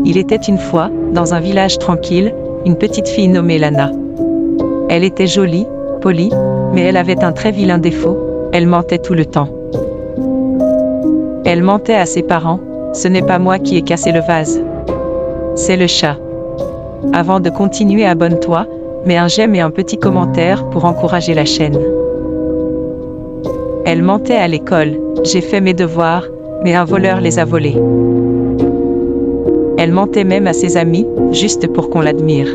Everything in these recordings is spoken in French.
Il était une fois, dans un village tranquille, une petite fille nommée Lana. Elle était jolie, polie, mais elle avait un très vilain défaut, elle mentait tout le temps. Elle mentait à ses parents, ce n'est pas moi qui ai cassé le vase. C'est le chat. Avant de continuer, abonne-toi, mets un j'aime et un petit commentaire pour encourager la chaîne. Elle mentait à l'école, j'ai fait mes devoirs, mais un voleur les a volés. Elle mentait même à ses amis, juste pour qu'on l'admire.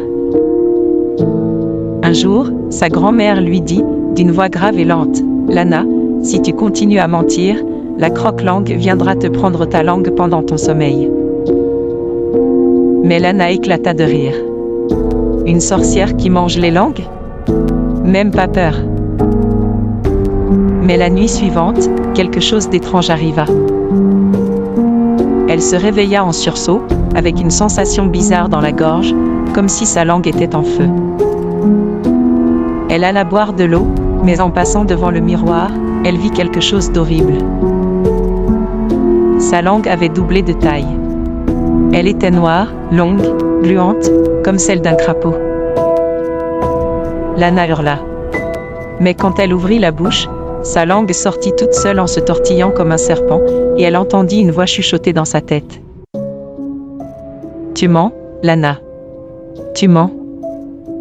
Un jour, sa grand-mère lui dit, d'une voix grave et lente, « Lana, si tu continues à mentir, la croque-langue viendra te prendre ta langue pendant ton sommeil. » Mais Lana éclata de rire. Une sorcière qui mange les langues? Même pas peur. Mais la nuit suivante, quelque chose d'étrange arriva. Elle se réveilla en sursaut, avec une sensation bizarre dans la gorge, comme si sa langue était en feu. Elle alla boire de l'eau, mais en passant devant le miroir, elle vit quelque chose d'horrible. Sa langue avait doublé de taille. Elle était noire, longue, gluante, comme celle d'un crapaud. Lana hurla. Mais quand elle ouvrit la bouche, sa langue sortit toute seule en se tortillant comme un serpent, et elle entendit une voix chuchoter dans sa tête. « Tu mens, Lana. Tu mens.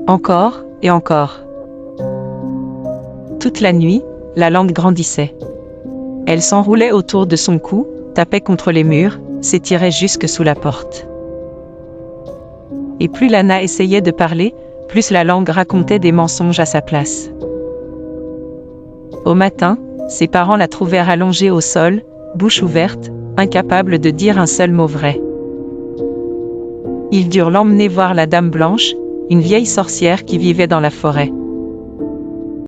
Encore et encore. » Toute la nuit, la langue grandissait. Elle s'enroulait autour de son cou, tapait contre les murs, s'étirait jusque sous la porte. Et plus Lana essayait de parler, plus la langue racontait des mensonges à sa place. Au matin, ses parents la trouvèrent allongée au sol, bouche ouverte, incapable de dire un seul mot vrai. Ils durent l'emmener voir la Dame Blanche, une vieille sorcière qui vivait dans la forêt.